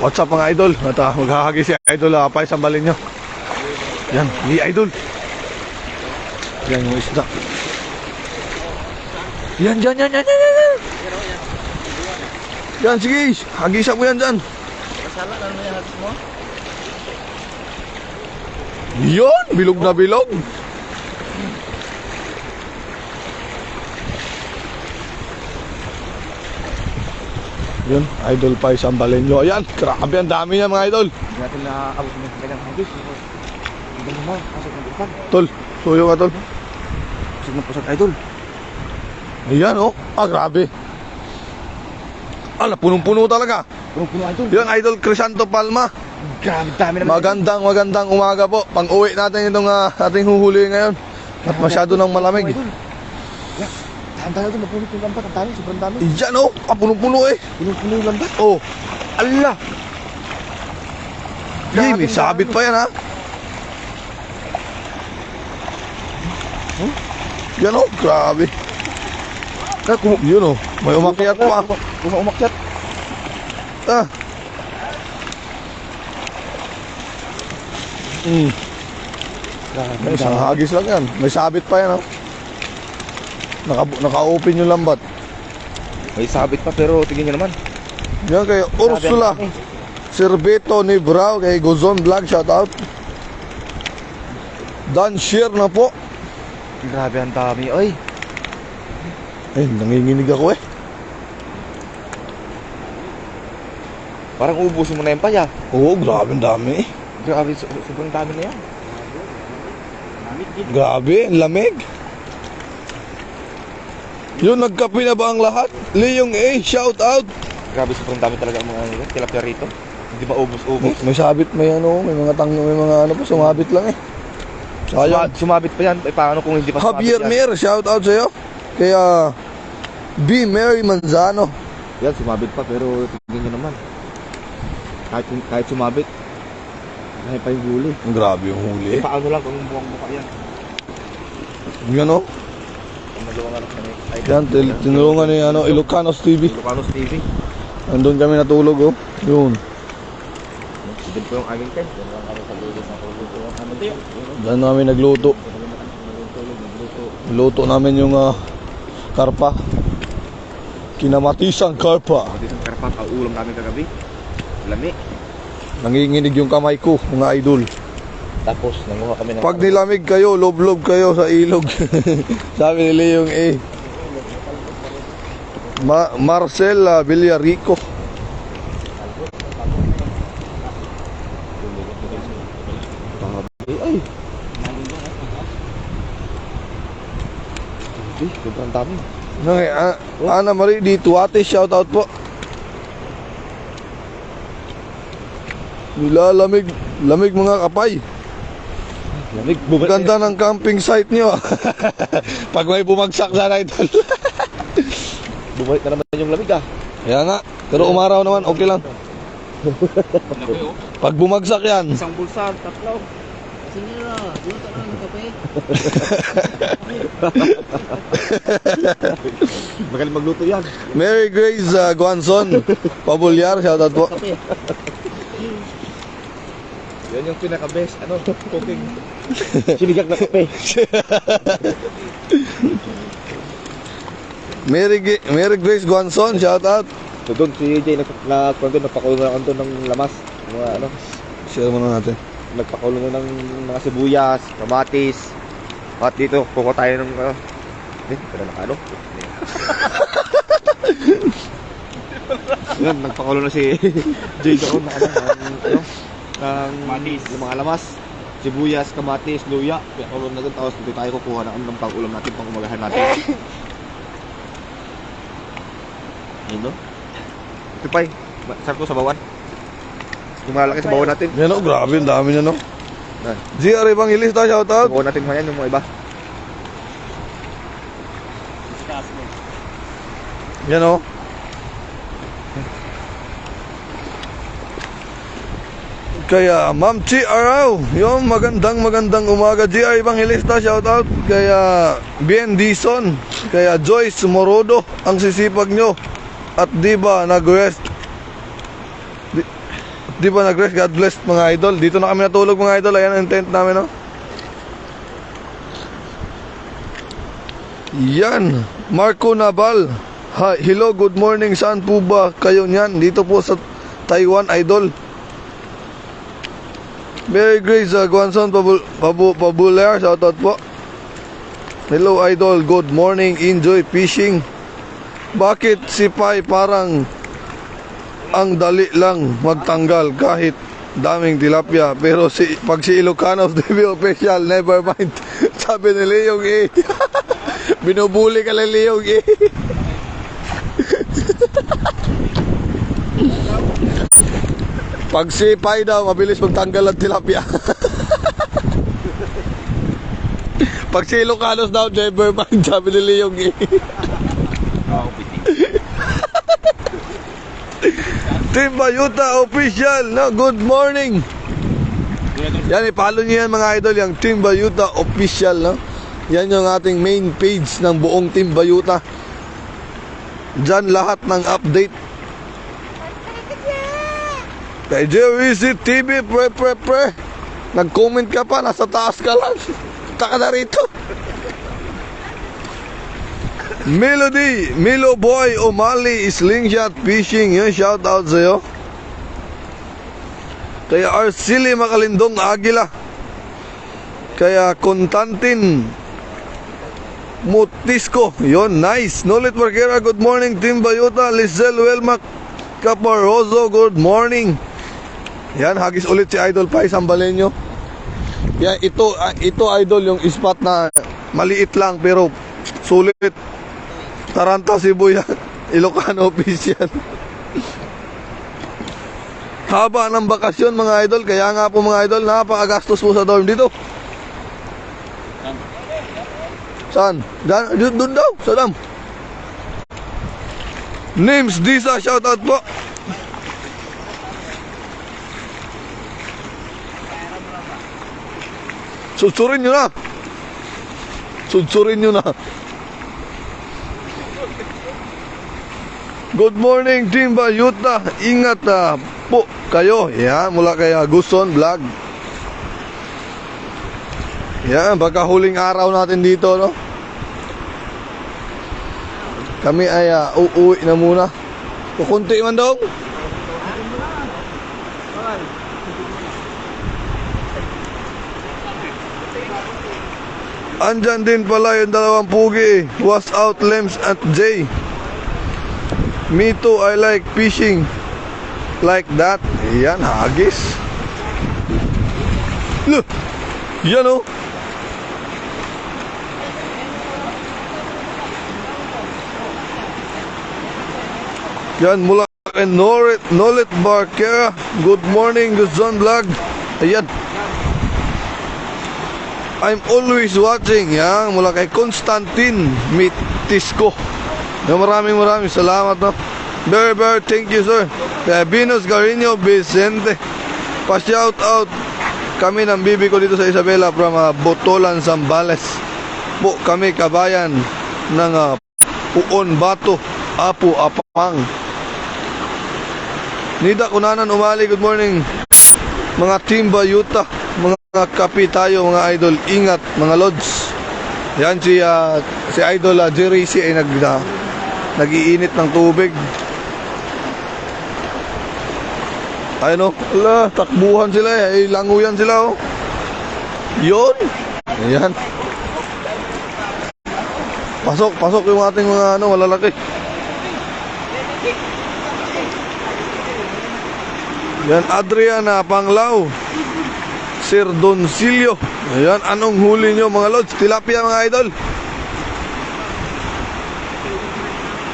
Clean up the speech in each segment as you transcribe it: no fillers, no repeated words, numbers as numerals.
What's up mga idol? At maghahagi si idol pa sambalin nyo. Yan, ni idol. Yan yung isda. Yan. Yan, sige. Hagisan mo yan dyan. Masala lang mo yung hagis mo? Yun, bilog na bilog. Yun, idol pa isang balenyo. Ayan, grabe ang dami niya mga idol. Hindi natin naabot ng kanyang hagis. Hindi naman, pasok ng ipan. Tol, suyo ka tol. Pasok ng pasok, idol. Ayan oh, grabe. Ala, punong-puno talaga. Puno, idol. Yan, idol Crisanto Palma. Grabe, dami naman. Magandang umaga po. Pang-uwi natin itong ating huhuli ngayon. At masyado nang malamig. Ang dami doon, mapunit yung lambat. Ang dami, sobrang dami. Yan oh, punong-puno eh. Puno yung lambat. Oh, Allah! may sabit pa yan ha. Yan oh, grabe. Yun oh, may umakyat pa. Umakyat. May isang hagis lang yan. May sabit pa yan oh. Naka-open yung lambat. May sabit pa pero tingin nyo naman. Yan kay Ursula Cerveto ni Brau, kay Gozon Vlog, shoutout. Dan share na po. Grabe ang dami, oy. Nanginginig ako eh. Parang ubusin mo na yung paya. Oo, grabe ang dami. Grabe, sobrang dami na yan. Grabe, ang lamig. Yun, nagkape na ba ang lahat? Leong A, shoutout. Grabe, sobrang dami talaga ang mga tilapia rito. Hindi ba ubos-ubos? May sabit, may ano, may mga may mga ano pa, sumabit lang eh. Sayang. Sumabit pa yan. Paano kung hindi pa sumabit Javier yan? Mir, shoutout sa'yo. Kaya B. Mary Manzano. Yan, sumabit pa pero tingin nyo naman. Kahit sumabit, kaya pa yung huli. Grabe yung huli. Paano lang kung buwang-buka yan? Yan o. Ang nagawa nga lang kami. Yan, tinulungan ni Ilocanos TV. Ilocanos TV. Andun kami natulog oh. Yun. Din po yung aming tent. Yan lang kami sa lulis ng tulog. Diyan namin nagluto. Luto namin yung karpa. Kinamatisang karpa. Kinamatisang karpa. Kauulam namin kagabi. Lami. Nanginginig yung kamay ko, mga idol. Tapos nanguha kami ng... Pag nilamig kayo, loblob kayo sa ilog. Sabi ni Leong A. Marcel Villarico. Ay! Sobrang dami. Ana Marie di Tuate, shoutout po. Nilalamig, lamig mga kapay. Lamig. Ganda ng camping site nyo. Pag may bumagsak sana idol. Bumalik na naman yung lamig ah. Kaya nga, pero umaraw naman, okay lang. Pag bumagsak yan. Isang bulsa, tatlo. Kasi nila, dito na ng kape. Magaling magluto yan. Mary Grace Guanzon, Pabulyar, shoutout po. Kape. Yan yung pinaka-best, cooking. Sinigak na kape. Mary Grace Guanzon, shoutout. So doon si AJ nagpakulo na doon ng lamas. Mga Share muna natin. nagpakulo na ng mga sibuyas, kamatis. At dito, kukuha tayo ng pero nakano? Yan, nagpakulo na si Jay doon ng mga lamas, sibuyas, kamatis, luya. Kaya kulo na doon, tapos dito tayo kukuha ng pang-ulam natin, pang-umagahan natin. Yun no? Ito pa sarap ko sa bawan. Yung malaki sa bawan natin. Yan o, grabe, ang dami niya no. GR Evangelista, shoutout. Bawan natin mga yan, yung mga iba. Yan o. Kaya Ma'am Chi Araw, yung magandang umaga. GR Evangelista, shoutout. Kaya Bien Dison, kaya Joyce Morodo, ang sisipag nyo. At di ba nag-rest? Di ba nag-rest? God bless mga idol. Dito na kami natulog mga idol. Ayan ang tent namin, no? Yan. Marco Naval. Hi, hello, good morning. Saan po ba kayo niyan? Dito po sa Taiwan, idol. Mary Grace Guanson Pabular. Shoutout po. Hello, idol. Good morning. Enjoy fishing. Bakit si Pai parang ang dali lang magtanggal kahit daming tilapia, pero pag si Ilocano TV official, never mind. Sabi ni Leong binubuli ka lang Leong pag si Pai daw mabilis magtanggal ng tilapia. Pag si Ilocano daw, never mind. Sabi ni Leong Team Bayuta official, no? Good morning. Yan, i-follow nyo yan mga idol, yung Team Bayuta official, no? Yan yung ating main page ng buong Team Bayuta. Diyan lahat ng update. Kay JWC TV, pre. Nag-comment ka pa, nasa taas ka lang. Taka na rito. Melody, Milo Boy, O'Malley, Slingshot Fishing, yun, shout out sa'yo. Kaya Arceli Makalindong Agila. Kaya Constantin Mutisco, yun, nice. Nolit Marquera, good morning. Team Bayuta, Lizelle Welmac Caparoso, good morning. Yan, hagis ulit si Idol Pai Sambalenyo. Yan, ito idol yung spot na maliit lang pero sulit. Taranta, Cebu yan. Ilocano official. Haba ng bakasyon mga idol. Kaya nga po mga idol, napakagastos po sa dorm dito. Saan? Doon daw, sa dam. Names Disa, shoutout po. Sudsurin nyo na. Sudsurin nyo na. Good morning Team Bayuta. Ingat po kayo. Yan, mula kay Guson Vlog. Yan, baka huling araw natin dito, no? Kami ay uuwi na muna. Kukunti man daw. Andyan din pala yung dalawang pugi. Was out Lems at Jay. Me too, I like fishing like that. Yan, hagis. Look, yan o. Yan, mula kay Nolit Barquera. Good morning, Guzon Vlog. Ayan. I'm always watching. Yan, mula kay Constantin Mitisco. Maraming salamat, no? Very, thank you, sir. Kaya Venus Garino Vicente. Pa-shout out kami ng bibi ko dito sa Isabela from Botolan, Zambales. Po kami kabayan ng Puon Bato, Apu Apang. Nida Kunanan Umali, good morning. Mga Team Bayuta, mga kapi tayo, mga idol. Ingat, mga lods. Yan si Idol Jerry C ay nag-iinit ng tubig. Ayun o, takbuhan sila eh, languyan sila o. Yun. Ayan. Pasok yung ating mga malalaki. Yan, Adriana Panglao, Sir Doncilio. Ayan, anong huli nyo mga lods? Tilapia mga idol.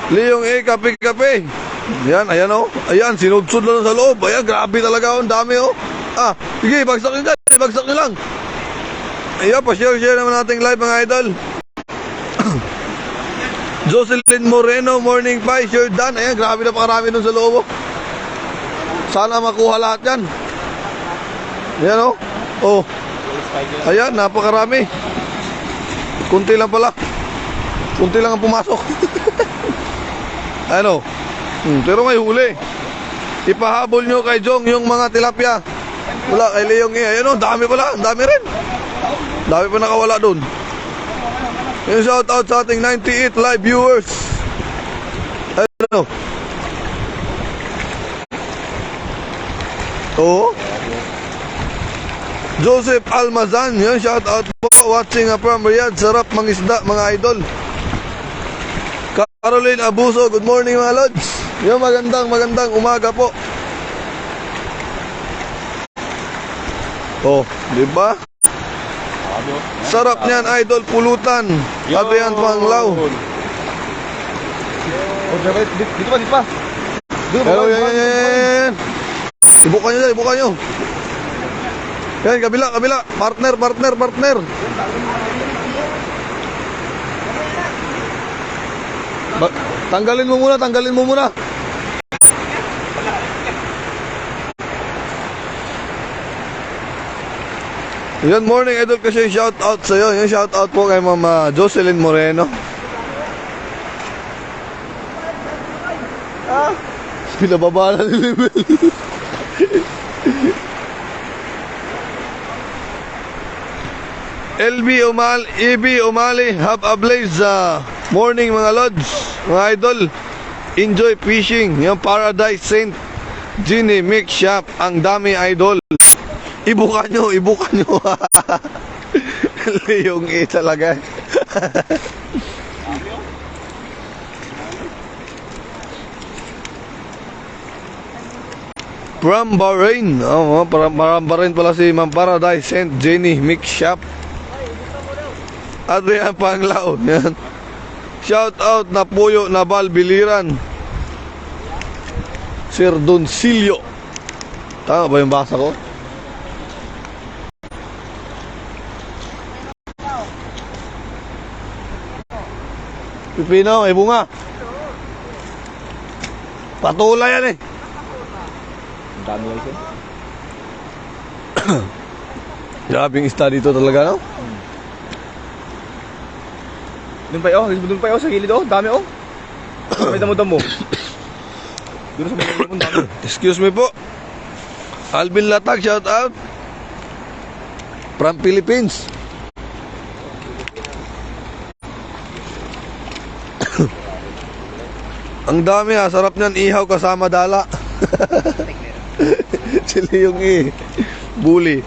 Leong kape. Ayan, ayan o. Ayan, sinudsud lang sa loob. Ayan, grabe talaga o, ang dami o. Sige, bagsak nyo dyan. Bagsak nyo lang. Ayan, pa-share naman nating live mga idol. Jocelyn Moreno, morning pie, sure done. Ayan, grabe na pakarami dun sa loob o. Sana makuha lahat yan. Ayan o. Oh. Ayan, napakarami. Kunti lang pala. Kunti lang ang pumasok. Ano? Pero may huli. Ipahabol nyo kay Jong yung mga tilapia. Wala, kay Leong E. Ayun o, dami pala. Dami rin. Dami pa nakawala dun. Yung shout out sa ating 98 live viewers. Ayun o. Oo. Joseph Almazan, yun, shout out po, watching from Riyadh, sarap mangisda mga idol. Caroline Abuso, good morning mga lods. Yun, magandang umaga po. Oh, di ba? Sarap niyan idol, pulutan. Adrian Panglao. Dito pa. Pero yan. Ibuka nyo. Yan, kabila. Partner. Tanggalin mo muna. Yan, morning idol, kasi shout out sa'yo. Yan, shout out po kay Mama Jocelyn Moreno. Pinababa na ni level. EB Umali, have a blaze morning mga lods, mga idol. Enjoy fishing. Yung Paradise Saint Ginny Mix Shop, ang dami idol. Ibuka nyo. Leong E talaga. From Bahrain. Bahrain pala si Ma'am Paradise Saint Jenny Mix Shop. Adrian Panglao. Yan. Shout out na Puyo Nabal Biliran. Sir Doncilio. Tama ba yung basa ko? Pipino, may bunga. Patula yan eh. Ang dami ito. Grabing isda dito talaga, no? Doon pa sa gilid dami May damo-damo. Doon sa mga dami. Excuse me po. Alvin Latag, shout out. From Philippines. Ang dami sarap niyan, ihaw kasama dala. Sila yung bully.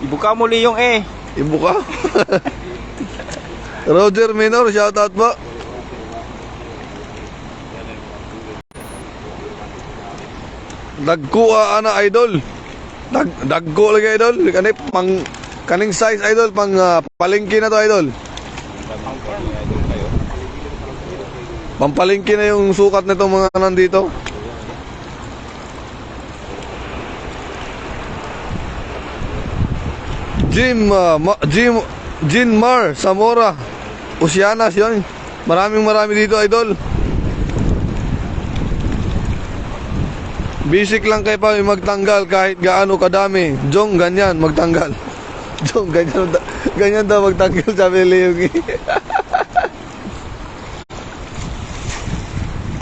Ibuka mo Leong E. Ibuka. Roger Minor, shout out po. Dagkuha ana idol. Dagko lagi idol. Kaning size idol pang palengke na to idol. Pampalingki na yung sukat nito mga nandito. Jinmar Zamora Oceanas yun. Marami dito idol. Basic lang kayo pa magtanggal kahit gaano kadami. Jong ganyan magtanggal. Jong ganyan daw magtanggal, sabi Leong.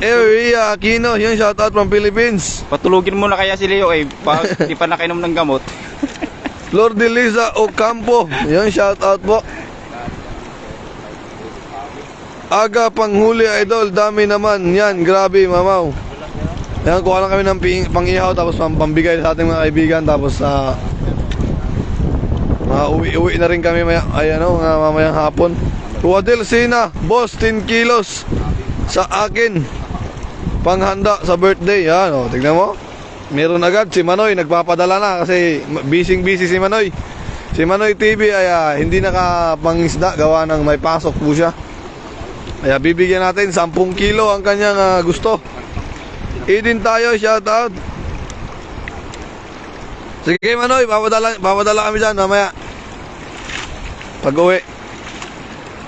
Area Aquino, yun, shout out from Philippines. Patulugin mo na kaya si Leo di pa nakainom ng gamot. Lord Liza Ocampo, yun, shout out po. Aga panghuli idol, dami naman yan, grabe mamaw. Yan, kuha lang kami ng pang-ihaw tapos pambigay sa ating mga kaibigan, tapos uwi na rin kami mamayang hapon. Wadil Sina, boss 10 kilos sa akin, panghanda sa birthday. Yan, tignan mo. Meron agad si Manoy, nagpapadala na kasi busy si Manoy. Si Manoy TV ay hindi nakapangisda, gawa ng may pasok po siya. Kaya bibigyan natin 10 kilo ang kanyang gusto. Idin tayo, shout out. Sige Manoy, papadala kami dyan mamaya pag-uwi.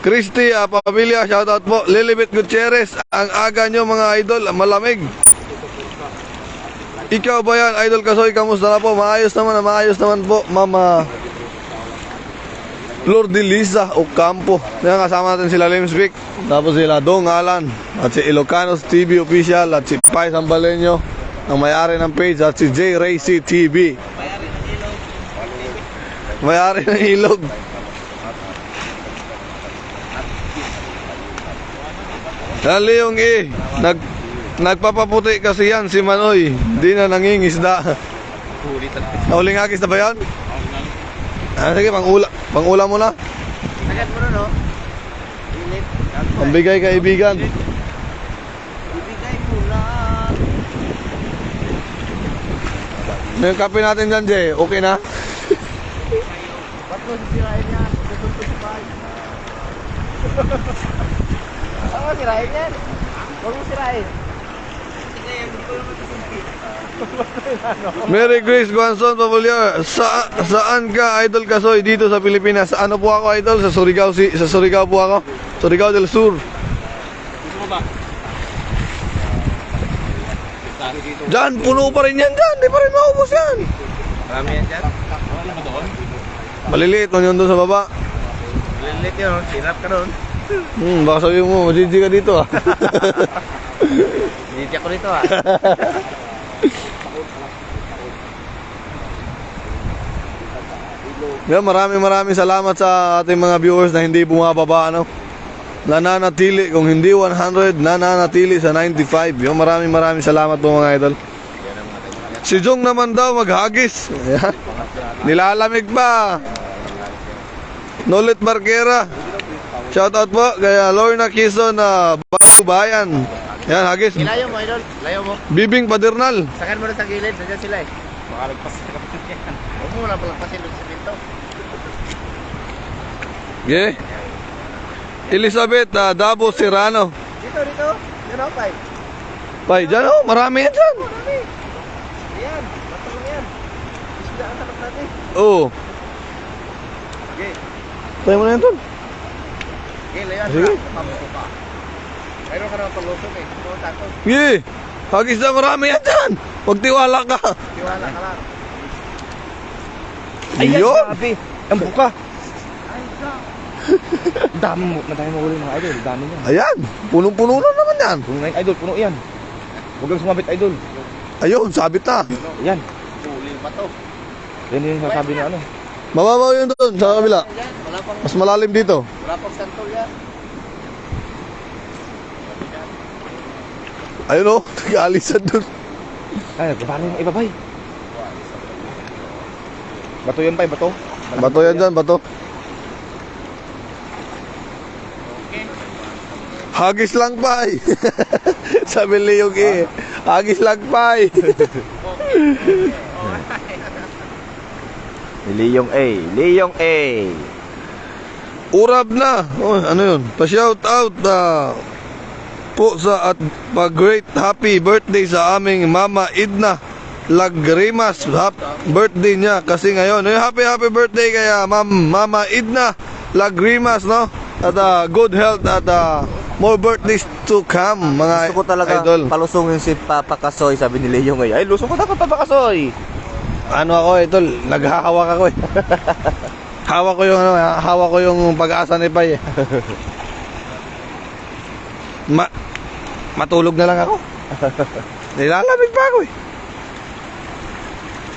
Christy Pamilya, shoutout po. Lilibet Gutierrez, ang aga nyo mga idol, malamig. Ikaw ba yan, Idol Kasoy, kamusta na po? Maayos naman po, Mama Flor de Lisa Ocampo. Yan, kasama natin sila Limspeak. Tapos sila Dong Alan. At si Ilocanos TV Official. At si Pai Sambaleño, ang may-ari ng page. At si J. Racy TV. May-ari ng ilog. Yan, Leong E. Nagpapaputi kasi yan si Manoy. Di na nangingisda. Huling agis na ba yan? Sige, pang-ulam mo na. Agad mo no? Init. Pambigay kaibigan. Ibigay mo na. Yung kape natin dyan, Jay. Okay na? Ba't mo sisirain yan? Tutunto si Pai. Huwag mo sirain yan. Huwag mo sirain. Sige, hindi ko naman sisirain. Mary Grace Guanzon Pavoliar. Saan ka, Idol Kasoy, dito sa Pilipinas? Ano po ako, Idol? Sa Surigao po ako. Surigao del Sur. Diyan, puno pa rin yan dyan. Di pa rin maubos yan. Marami yan dyan. Wala ba doon? Maliliit man yun doon sa baba. Lilit yun, sinap ka doon. Baka sabihin mo, majiji ka dito ah. Hindi ako dito ah. Yan, maraming salamat sa ating mga viewers na hindi bumababa, ano. Nananatili, kung hindi 100, nananatili sa 95. Yan, maraming salamat po mga idol. Si Jong naman daw maghagis. Ayan. Nilalamig pa. Nolit Marquera. Shoutout po kaya Lorna Quezon na Bayan. Yan, hagis. Ilayo mo, Idol. Layo mo. Bibing Padernal. Sakan mo na sa gilid. Nandiyan sila eh. Makalagpas ka kapatid yan. Huwag mo na palang pasilog sa dito. Okay. Elizabeth Dabo Serrano. Dito. Yan o, Pai. Pai, dyan oh, marami yan dyan. Marami. Ayan. Basta lang yan. Isda ang tapat natin. Oo. Okay. Tayo mo na yan tol. Okay, layan. Sige. Mamuko pa. Mayroon ka naman palusok eh. Ito, tato. Sige. Hagis na marami yan dyan. Huwag tiwala ka. Tiwala ka lang. Ayun. Grabe. Ang buka. Ay, ka. Dami mo uli mga idol. Dami yan. Ayan. Punong-puno na naman yan. Puno na yung idol, puno yan. Huwag kang sumabit idol. Ayun, sabit na. Yan. Huli pa to. Yan yung sasabi na ano. Mababaw yun doon sa kabila. Yan. Wala pang, Mas malalim dito. wala pang santol yan. Ayun o, nag-aalisan doon. Ay, parang yung iba bay. Bato yan bay, bato. Bato yan dyan, bato. Hagis lang, Pai. Sabi Leong eh. Hagis lang, Pai. Liyong A. Liyong A. Urab na. Oh, ano yun? Pa-shout out po sa at pa-great happy birthday sa aming Mama Idna Lagrimas. Birthday niya kasi ngayon. Happy birthday kaya Mama Idna Lagrimas, no? At good health at more birthdays to come, mga Gusto ko talaga idol. palusungin si Papa Kasoy, sabi ni Liyong A. Ay, lusong ko dapat Papa Kasoy. Ano ako, idol? Naghahawak ako eh. Hawak ko yung pag-asa ni Pai eh. Matulog na lang ako. Nilalamig pa ako eh.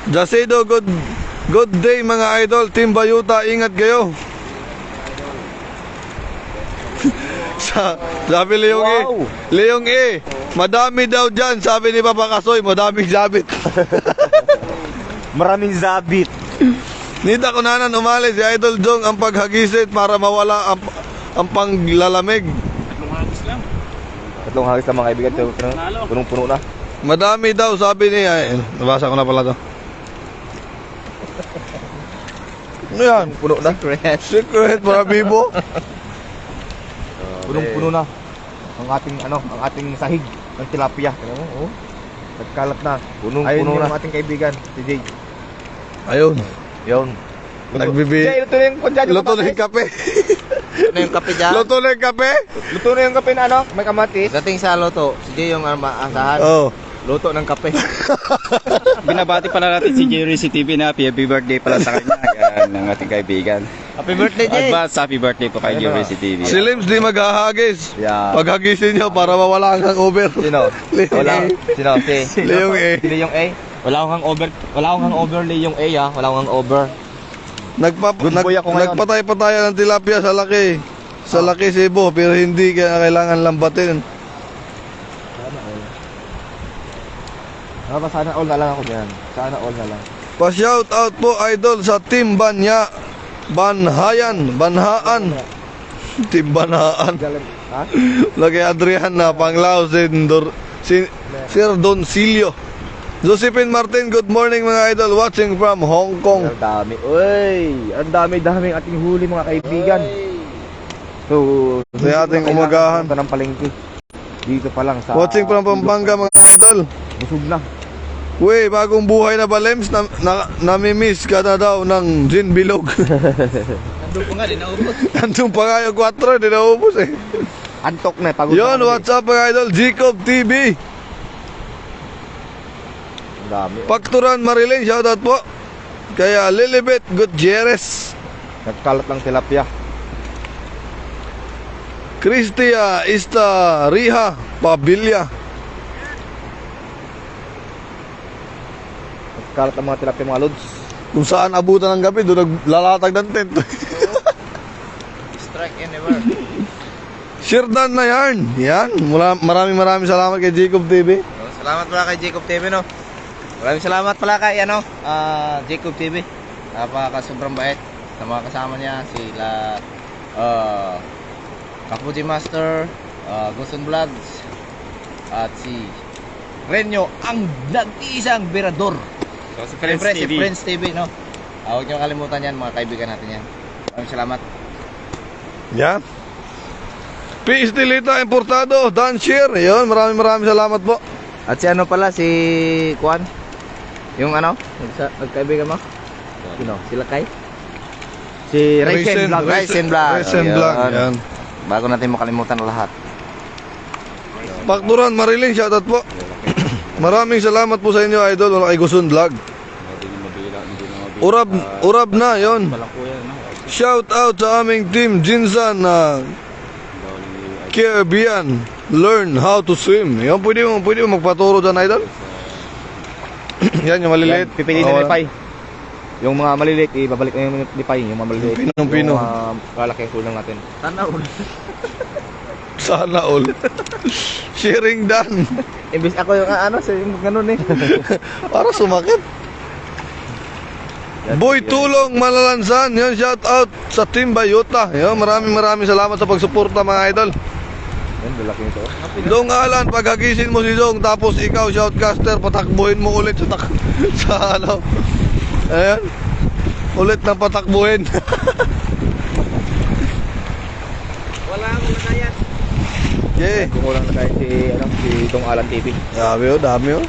Jacedo, good day mga idol. Team Bayuta, ingat kayo. Sabi Leong E. Wow. Leong E. Madami daw dyan. Sabi ni Papa Kasoy, madaming sabit. Maraming zabit. Nita kunanan umalis si Idol Jong ang paghagisit para mawala ang panglalamig. Tatlong hagis lang mga kaibigan. Punong-puno na. Madami daw sabi ni nabasa ko na pala to. Ano yan? Puno na. Secret para bibo. Punong-puno na. Ang ating sahig ng tilapia. Oh. Nagkalat na. Punong-puno na. Ayun yung ating kaibigan, si Jay. Ayun. Yun. Jay, luto na yung kape. Ano yung kape dyan? Luto na yung kape? Luto na yung kape na ano? May kamatis. Dating sa loto, si Jay yung asahan. Oh. Luto ng kape. Binabati pala natin si Jerry TV na happy birthday pala sa kanya. Yan, ng ating kaibigan. Happy birthday, Jay! Advance happy birthday po kay Jerry TV. Si Lims di maghahagis. Yeah. Paghagisin nyo para mawala ang hangover. Sino? Wala. Sino? Si Leong A. Si Leong A? Wala akong hangover. Wala akong hangover, Leong A ah. Wala akong hangover. Good boy ako ngayon. Nagpatay-patayan ng tilapia sa laki. Sa laki Cebu, pero hindi kaya kailangan lambatin. Sana all na lang ako dyan. Sana all na lang. Pa-shout out po idol sa Team Banya. Banhaan. Team Banhaan. Ha? Lagi Adrian na Panglao, Sir Doncilio. Josephine Martin, good morning mga idol. Watching from Hong Kong. Ang dami. Uy! Ang dami-daming ating huli mga kaibigan. So, Sa ating umagahan. Ito ng palengke. Dito pa lang sa... Watching from Pampanga mga idol. Busog na. Uy, bagong buhay na ba Lems? Namimiss ka na daw ng gin bilog. Nandun po nga, di naubos. Nandun pa nga yung 4, di naubos eh. Antok na. Pagod Yon, na kami. what's up mga idol? Jacob TV. Ang dami. Pakturan Marilyn, shoutout po. Kaya Lilibet Gutierrez. Nagkalat lang tilapia. Cristia Ista Riha Pabilia. Nagkalat ang mga tilapia mga lods. Kung saan abutan ng gabi, doon naglalatag ng tent. Strike anywhere. Shirdan na yarn. Yan. Maraming salamat kay Jacob TV. Salamat pala kay Jacob TV, no? Maraming salamat pala kay, Jacob TV. Napaka-sobrang bait sa mga kasama niya. Sila, Kapuji Master, Guson Vlogs, at si Renyo, ang nag-iisang birador. So, si Siyempre, si TV. Friends TV, no? Huwag niyo kalimutan yan, mga kaibigan natin yan. Maraming salamat. Yan. Peace Dilita Importado, Dan Shear. Yun, maraming salamat po. At si ano pala, si Juan? Yung nagkaibigan mo? Sino? Sila kay? Si Racing Vlog. Racing Vlog. Racing Vlog. Yan. Bago natin makalimutan ang lahat. Pakturan Marilyn, shoutout po. Maraming salamat po sa inyo idol. Wala kay Gusun Vlog. Urab na, yon. Shout out sa aming team Jinsan na Caribbean. Learn how to swim. Yan, pwede mo magpaturo dyan idol. Yan yung maliliit. Pipiliin na lipay. Yung mga maliliit, ibabalik na yung lipay. Yung mga maliliit. Pinong-pino. Yung kalaki sulang natin. Sana all. Sharing done. Imbis ako yung yung ganun eh. Para sumakit. Boy Tulong Malalansan. Yan, shout out sa Team Bayota. Yan, maraming salamat sa pagsuporta mga idol. Yan, lalaki nito. Dong Alan, paghagisin mo si Dong, tapos ikaw, shoutcaster, patakbuhin mo ulit sa ano. Ayan. Ulit na patakbuhin. Wala akong nakayan. Okay. Kukulang na tayo si Dong Alan TV. Dami oh.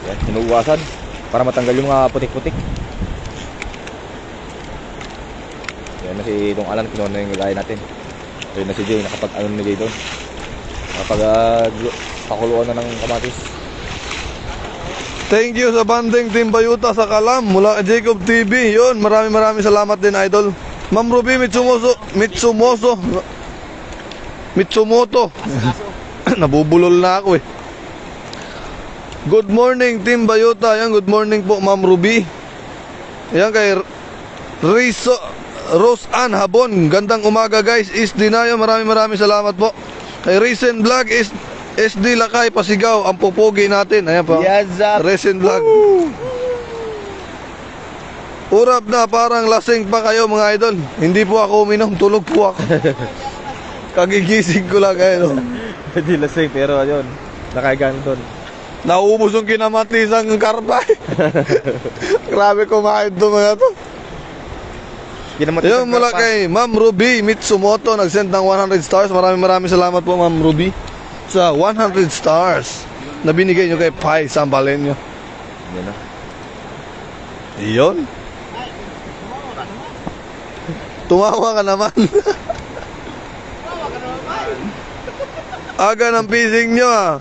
Yan, sinuwasan para matanggal yung mga putik-putik. Yan na si Dong Alan, kinuha na yung gagaya natin. Ayun na si Jay, nakapag-ano na Jay doon. Pakuluan na ng kamatis. Thank you sa banding Team Bayuta sa Kalam mula kay Jacob TV. Yun, maraming salamat din idol. Ma'am Ruby Mitsumoto. Nabubulol na ako eh. Good morning Team Bayuta. Yan, good morning po Ma'am Ruby. Yan kay Rose Ann Habon. Gandang umaga guys. SD na yun. Maraming salamat po. Kay Recent Vlog is SD Lakay Pasigaw. Ang pupogi natin. Ayan po. Yes, up. Recent Vlog. Urap na parang lasing pa kayo mga idol. Hindi po ako uminom. Tulog po ako. Kagigising ko lang kayo. Hindi lasing pero yun, nakagaan doon. Nauubos yung kinamatisang karpa. Grabe kumain to mga to. Yung mula kay Ma'am Ruby Mitsumoto nag-send ng 100 stars. Maraming salamat po Ma'am Ruby sa 100 stars na binigay nyo kay Pai Sambalenyo. Yan na. Iyon. Tumawa ka naman. Aga ng fishing nyo ah.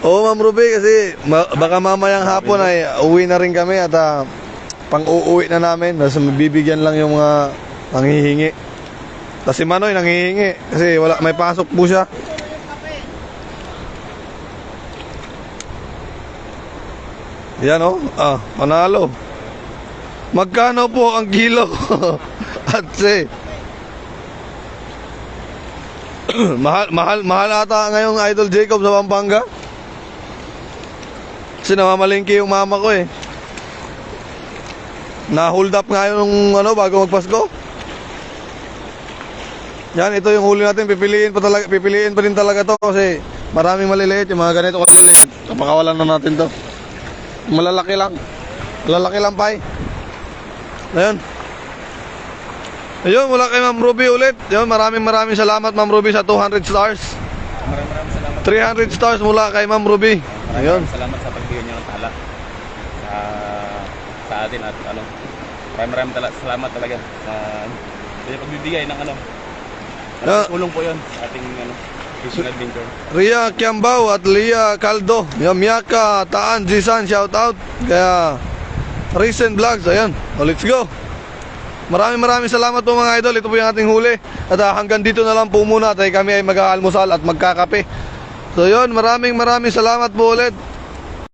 Oo, Ma'am Ruby, kasi baka mamayang hapon ay uwi na rin kami at pang-uuwi na namin. Tapos bibigyan lang yung mga nanghihingi. Tapos si Manoy nanghihingi kasi wala, may pasok po siya. Yan oh, panalo. Magkano po ang kilo? Atse. mahal ata ngayong Idol Jacob sa Pampanga. Kasi namamalingki yung mama ko eh. Na-hold up nga yung bago magpasko. Yan, ito yung huli natin. Pipiliin pa din talaga to kasi maraming maliliit. Yung mga ganito kaliliit. Kapakawalan na natin to. Malalaki lang. Malalaki lang pa eh. Ayun. Ayun, mula kay Ma'am Ruby ulit. Ayun, maraming salamat Ma'am Ruby sa 200 stars. Maraming salamat. 300 stars mula kay Ma'am Ruby. Ayun. Maraming salamat sa pagbigay niyo ng tala sa atin at maraming salamat talaga sa pagbibigay ng tulong po 'yon sa ating fishing adventure. Ria Kiambao at Lia Caldo. Miyaka, Taan, Jisan, shout out. Kaya Recent Vlogs, ayan. Let's go. Maraming salamat po mga idol. Ito po yung ating huli. At hanggang dito na lang po muna. Tayo kami ay mag-aalmusal at magkakape. So yun, maraming salamat po ulit.